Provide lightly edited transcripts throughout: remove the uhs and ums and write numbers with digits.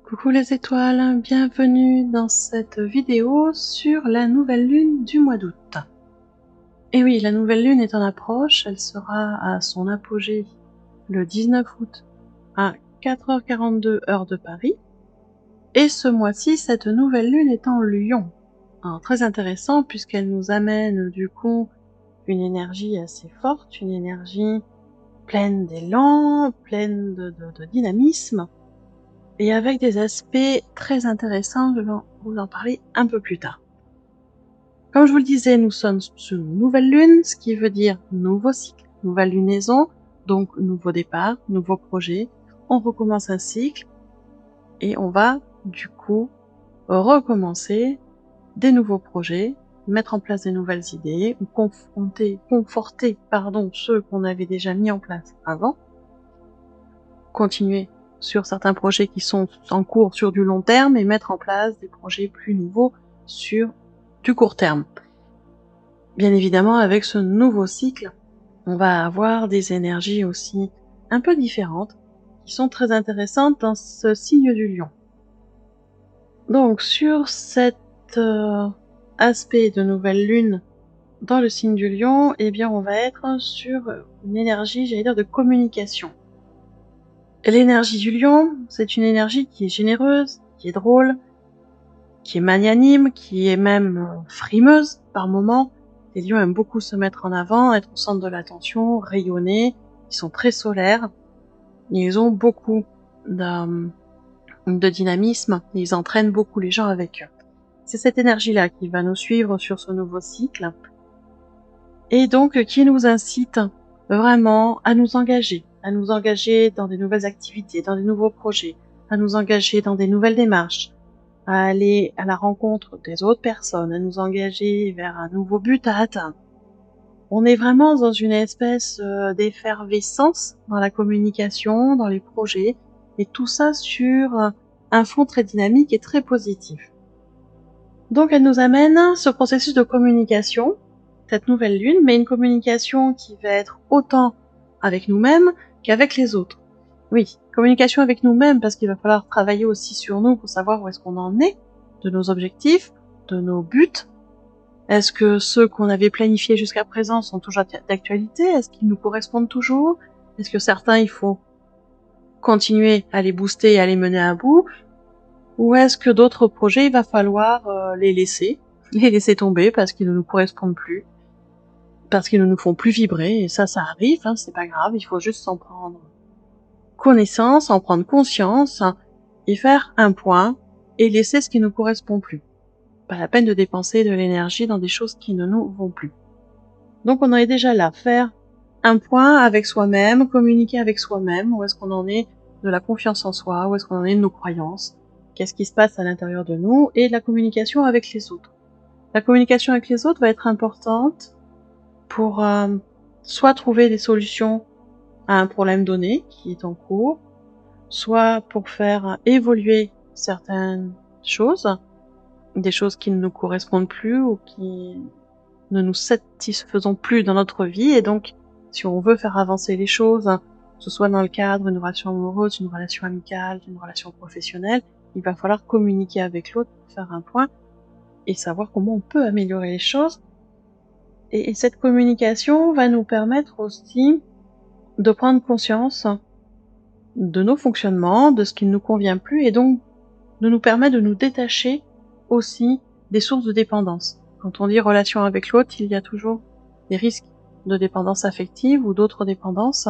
Coucou les étoiles, bienvenue dans cette vidéo sur la nouvelle lune du mois d'août. Et oui, la nouvelle lune est en approche, elle sera à son apogée le 19 août à 4h42 heure de Paris. Et ce mois-ci, cette nouvelle lune est en Lion. Alors, très intéressant puisqu'elle nous amène du coup une énergie assez forte, une énergie pleine d'élan, pleine de dynamisme. Et avec des aspects très intéressants, je vais vous en parler un peu plus tard. Comme je vous le disais, nous sommes sur une nouvelle lune, ce qui veut dire nouveau cycle, nouvelle lunaison, donc nouveau départ, nouveau projet. On recommence un cycle et on va du coup recommencer des nouveaux projets, mettre en place des nouvelles idées, ou conforter ceux qu'on avait déjà mis en place avant, continuer sur certains projets qui sont en cours sur du long terme et mettre en place des projets plus nouveaux sur du court terme. Bien évidemment, avec ce nouveau cycle, on va avoir des énergies aussi un peu différentes qui sont très intéressantes dans ce signe du Lion. Donc sur cet aspect de nouvelle lune dans le signe du Lion, eh bien on va être sur une énergie, j'allais dire, de communication. L'énergie du Lion, c'est une énergie qui est généreuse, qui est drôle, qui est magnanime, qui est même frimeuse par moments. Les lions aiment beaucoup se mettre en avant, être au centre de l'attention, rayonner. Ils sont très solaires. Ils ont beaucoup de dynamisme. Et ils entraînent beaucoup les gens avec eux. C'est cette énergie-là qui va nous suivre sur ce nouveau cycle. Et donc qui nous incite vraiment à nous engager dans des nouvelles activités, dans des nouveaux projets, à nous engager dans des nouvelles démarches, à aller à la rencontre des autres personnes, à nous engager vers un nouveau but à atteindre. On est vraiment dans une espèce d'effervescence dans la communication, dans les projets, et tout ça sur un fond très dynamique et très positif. Donc elle nous amène ce processus de communication, cette nouvelle lune, mais une communication qui va être autant avec nous-mêmes qu'avec les autres. Oui, communication avec nous-mêmes parce qu'il va falloir travailler aussi sur nous pour savoir où est-ce qu'on en est, de nos objectifs, de nos buts. Est-ce que ceux qu'on avait planifiés jusqu'à présent sont toujours d'actualité? Est-ce qu'ils nous correspondent toujours? Est-ce que certains, il faut continuer à les booster et à les mener à bout? Ou est-ce que d'autres projets, il va falloir les laisser tomber parce qu'ils ne nous correspondent plus, parce qu'ils ne nous font plus vibrer, et ça arrive, hein, c'est pas grave, il faut juste s'en prendre connaissance, en prendre conscience, et faire un point, et laisser ce qui ne nous correspond plus. Pas la peine de dépenser de l'énergie dans des choses qui ne nous vont plus. Donc on en est déjà là, faire un point avec soi-même, communiquer avec soi-même, où est-ce qu'on en est de la confiance en soi, où est-ce qu'on en est de nos croyances, qu'est-ce qui se passe à l'intérieur de nous, et de la communication avec les autres. La communication avec les autres va être importante pour soit trouver des solutions à un problème donné qui est en cours, soit pour faire évoluer certaines choses, des choses qui ne nous correspondent plus ou qui ne nous satisfaisons plus dans notre vie, et donc si on veut faire avancer les choses, que ce soit dans le cadre d'une relation amoureuse, d'une relation amicale, d'une relation professionnelle, il va falloir communiquer avec l'autre pour faire un point et savoir comment on peut améliorer les choses. Et cette communication va nous permettre aussi de prendre conscience de nos fonctionnements, de ce qui ne nous convient plus, et donc de nous permettre de nous détacher aussi des sources de dépendance. Quand on dit relation avec l'autre, il y a toujours des risques de dépendance affective ou d'autres dépendances,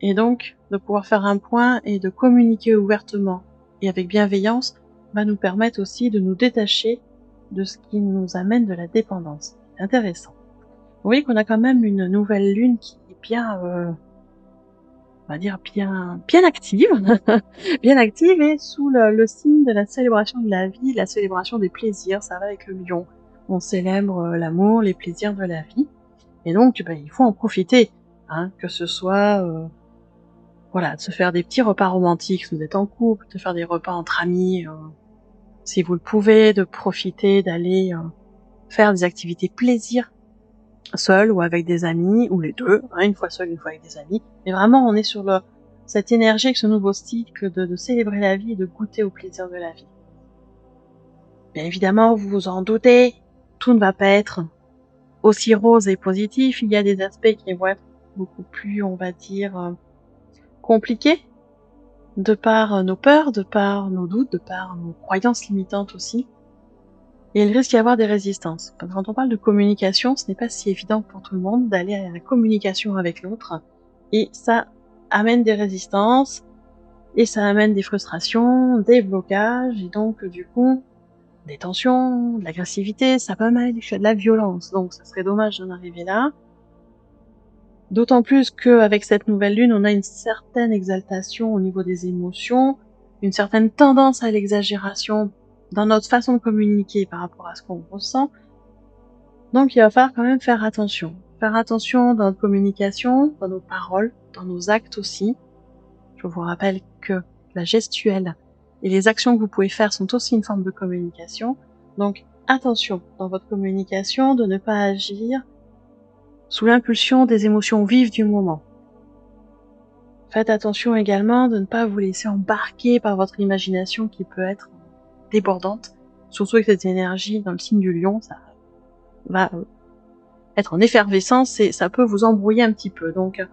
et donc de pouvoir faire un point et de communiquer ouvertement et avec bienveillance va nous permettre aussi de nous détacher de ce qui nous amène de la dépendance. C'est intéressant. Vous voyez qu'on a quand même une nouvelle lune qui est bien, on va dire bien active, bien active, et sous le signe de la célébration de la vie, la célébration des plaisirs. Ça va avec le lion. On célèbre l'amour, les plaisirs de la vie, et donc il faut en profiter, hein, que ce soit de se faire des petits repas romantiques si vous êtes en couple, de faire des repas entre amis, si vous le pouvez, de profiter d'aller faire des activités plaisir, seul ou avec des amis, ou les deux, hein, une fois seul, une fois avec des amis. Mais vraiment, on est sur cette énergie avec ce nouveau cycle de célébrer la vie et de goûter au plaisir de la vie. Bien évidemment, vous vous en doutez, tout ne va pas être aussi rose et positif. Il y a des aspects qui vont être beaucoup plus, on va dire, compliqués, de par nos peurs, de par nos doutes, de par nos croyances limitantes aussi. Et il risque d'y avoir des résistances. Quand on parle de communication, ce n'est pas si évident pour tout le monde d'aller à la communication avec l'autre. Et ça amène des résistances, et ça amène des frustrations, des blocages, et donc du coup, des tensions, de l'agressivité, ça peut même aller jusqu'à de la violence. Donc ça serait dommage d'en arriver là. D'autant plus qu'avec cette nouvelle lune, on a une certaine exaltation au niveau des émotions, une certaine tendance à l'exagération dans notre façon de communiquer par rapport à ce qu'on ressent. Donc il va falloir quand même faire attention. Faire attention dans notre communication, dans nos paroles, dans nos actes aussi. Je vous rappelle que la gestuelle et les actions que vous pouvez faire sont aussi une forme de communication. Donc attention dans votre communication de ne pas agir sous l'impulsion des émotions vives du moment. Faites attention également de ne pas vous laisser embarquer par votre imagination qui peut être débordante, surtout avec cette énergie dans le signe du lion, ça va être en effervescence et ça peut vous embrouiller un petit peu. Donc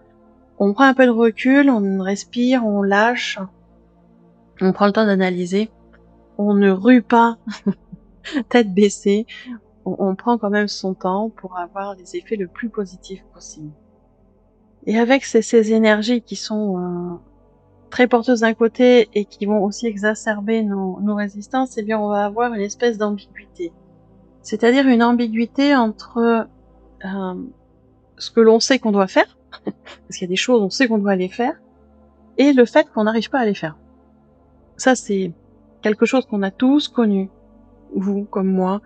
on prend un peu de recul, on respire, on lâche, on prend le temps d'analyser, on ne rue pas tête baissée, on prend quand même son temps pour avoir les effets le plus positifs possible. Et avec ces énergies qui sont très porteuses d'un côté et qui vont aussi exacerber nos résistances, eh bien on va avoir une espèce d'ambiguïté. C'est-à-dire une ambiguïté entre ce que l'on sait qu'on doit faire, parce qu'il y a des choses on sait qu'on doit les faire, et le fait qu'on n'arrive pas à les faire. Ça c'est quelque chose qu'on a tous connu, vous comme moi,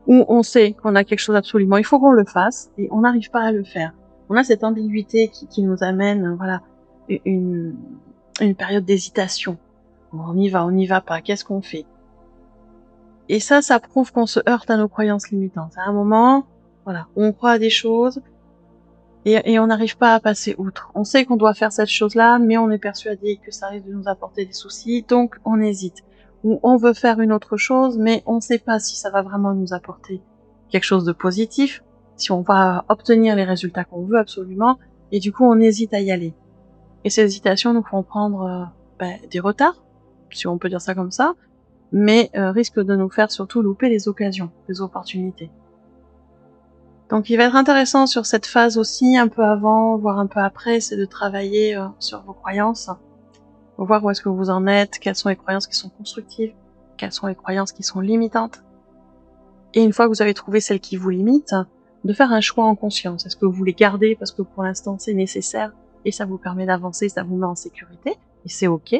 où on sait qu'on a quelque chose absolument, il faut qu'on le fasse, et on n'arrive pas à le faire. On a cette ambiguïté qui nous amène, voilà, une période d'hésitation. On y va pas, qu'est-ce qu'on fait? Et ça prouve qu'on se heurte à nos croyances limitantes. À un moment, voilà, on croit à des choses, et on n'arrive pas à passer outre. On sait qu'on doit faire cette chose-là, mais on est persuadé que ça risque de nous apporter des soucis, donc on hésite. Ou on veut faire une autre chose, mais on ne sait pas si ça va vraiment nous apporter quelque chose de positif, si on va obtenir les résultats qu'on veut absolument, et du coup on hésite à y aller. Et ces hésitations nous font prendre des retards, si on peut dire ça comme ça, mais risquent de nous faire surtout louper les occasions, les opportunités. Donc il va être intéressant sur cette phase aussi, un peu avant, voire un peu après, c'est de travailler sur vos croyances, voir où est-ce que vous en êtes, quelles sont les croyances qui sont constructives, quelles sont les croyances qui sont limitantes. Et une fois que vous avez trouvé celles qui vous limitent, de faire un choix en conscience. Est-ce que vous les gardez parce que pour l'instant c'est nécessaire et ça vous permet d'avancer, ça vous met en sécurité, et c'est ok?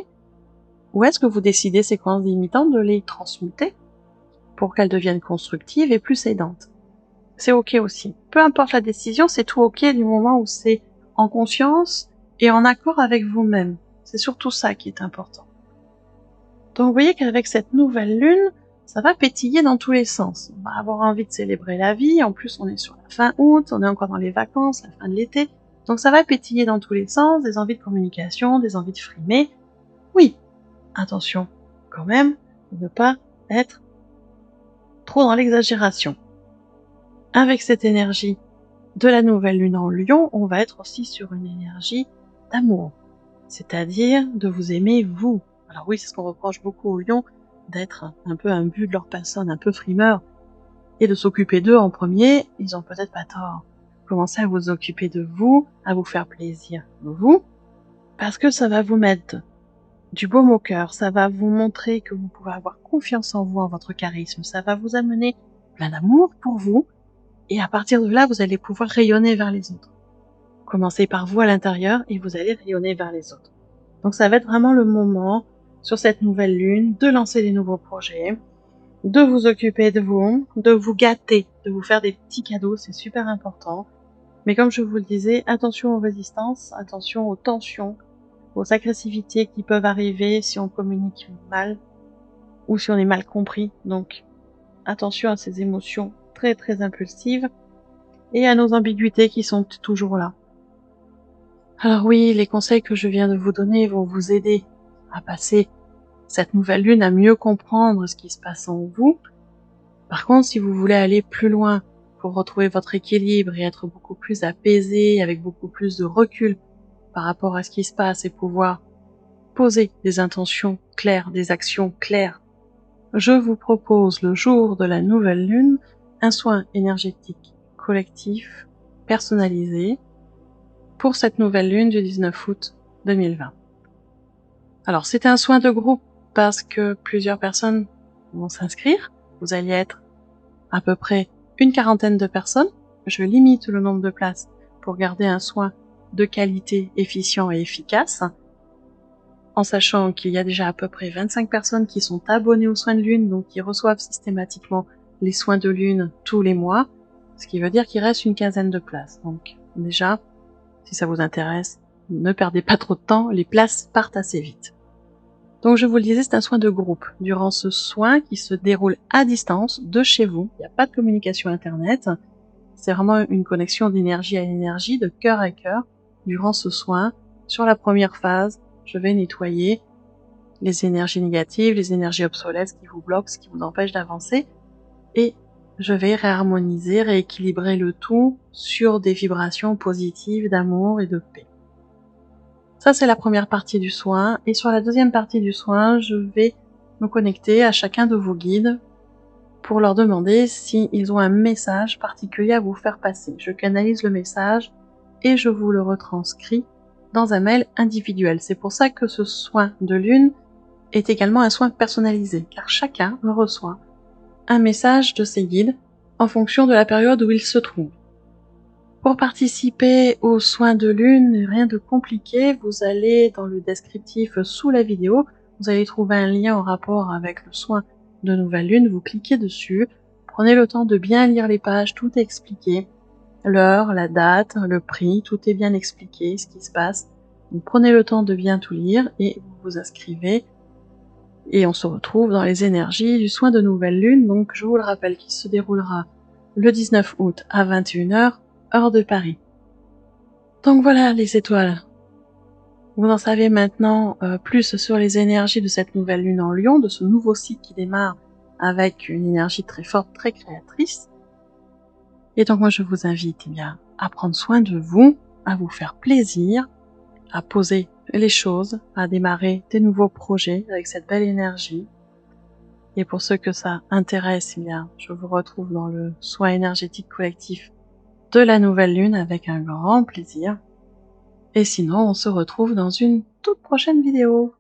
Ou est-ce que vous décidez ces croyances limitantes de les transmuter pour qu'elles deviennent constructives et plus aidantes? C'est ok aussi. Peu importe la décision, c'est tout ok du moment où c'est en conscience et en accord avec vous-même. C'est surtout ça qui est important. Donc vous voyez qu'avec cette nouvelle lune, ça va pétiller dans tous les sens. On va avoir envie de célébrer la vie, en plus on est sur la fin août, on est encore dans les vacances, la fin de l'été, donc ça va pétiller dans tous les sens, des envies de communication, des envies de frimer. Oui, attention quand même de ne pas être trop dans l'exagération. Avec cette énergie de la nouvelle lune en Lion, on va être aussi sur une énergie d'amour, c'est-à-dire de vous aimer vous. Alors oui, c'est ce qu'on reproche beaucoup aux lions, d'être un peu imbu de leur personne, un peu frimeur, et de s'occuper d'eux en premier. Ils ont peut-être pas tort. Commencez à vous occuper de vous, à vous faire plaisir vous, parce que ça va vous mettre du baume au cœur, ça va vous montrer que vous pouvez avoir confiance en vous, en votre charisme, ça va vous amener plein d'amour pour vous, et à partir de là, vous allez pouvoir rayonner vers les autres. Commencez par vous à l'intérieur, et vous allez rayonner vers les autres. Donc ça va être vraiment le moment, sur cette nouvelle lune, de lancer des nouveaux projets, de vous occuper de vous gâter, de vous faire des petits cadeaux, c'est super important. Mais comme je vous le disais, attention aux résistances, attention aux tensions, aux agressivités qui peuvent arriver si on communique mal ou si on est mal compris. Donc attention à ces émotions très très impulsives et à nos ambiguïtés qui sont toujours là. Alors oui, les conseils que je viens de vous donner vont vous aider à passer cette nouvelle lune, à mieux comprendre ce qui se passe en vous. Par contre, si vous voulez aller plus loin pour retrouver votre équilibre et être beaucoup plus apaisé, avec beaucoup plus de recul par rapport à ce qui se passe et pouvoir poser des intentions claires, des actions claires, je vous propose le jour de la nouvelle lune un soin énergétique collectif, personnalisé, pour cette nouvelle lune du 19 août 2020. Alors c'est un soin de groupe parce que plusieurs personnes vont s'inscrire. Vous allez être à peu près une quarantaine de personnes. Je limite le nombre de places pour garder un soin de qualité, efficient et efficace, en sachant qu'il y a déjà à peu près 25 personnes qui sont abonnées aux soins de lune, donc qui reçoivent systématiquement les soins de lune tous les mois, ce qui veut dire qu'il reste une quinzaine de places. Donc déjà, si ça vous intéresse, ne perdez pas trop de temps, les places partent assez vite. Donc je vous le disais, c'est un soin de groupe. Durant ce soin qui se déroule à distance, de chez vous, il n'y a pas de communication internet, c'est vraiment une connexion d'énergie à énergie, de cœur à cœur. Durant ce soin, sur la première phase, je vais nettoyer les énergies négatives, les énergies obsolètes, ce qui vous bloque, ce qui vous empêche d'avancer, et je vais réharmoniser, rééquilibrer le tout sur des vibrations positives d'amour et de paix. Ça, c'est la première partie du soin. Et sur la deuxième partie du soin, je vais me connecter à chacun de vos guides pour leur demander s'ils ont un message particulier à vous faire passer. Je canalise le message et je vous le retranscris dans un mail individuel. C'est pour ça que ce soin de lune est également un soin personnalisé, car chacun reçoit un message de ses guides en fonction de la période où il se trouve. Pour participer aux soins de lune, rien de compliqué, vous allez dans le descriptif sous la vidéo, vous allez trouver un lien en rapport avec le soin de nouvelle lune, vous cliquez dessus, prenez le temps de bien lire les pages, tout est expliqué, l'heure, la date, le prix, tout est bien expliqué, ce qui se passe. Donc prenez le temps de bien tout lire et vous vous inscrivez. Et on se retrouve dans les énergies du soin de nouvelle lune, donc je vous le rappelle, qui se déroulera le 19 août à 21h, heure de Paris. Donc voilà les étoiles. Vous en savez maintenant plus sur les énergies de cette nouvelle lune en Lion, de ce nouveau cycle qui démarre avec une énergie très forte, très créatrice. Et donc moi je vous invite à prendre soin de vous, à vous faire plaisir, à poser les choses, à démarrer des nouveaux projets avec cette belle énergie. Et pour ceux que ça intéresse, je vous retrouve dans le soin énergétique collectif de la nouvelle lune avec un grand plaisir. Et sinon, on se retrouve dans une toute prochaine vidéo.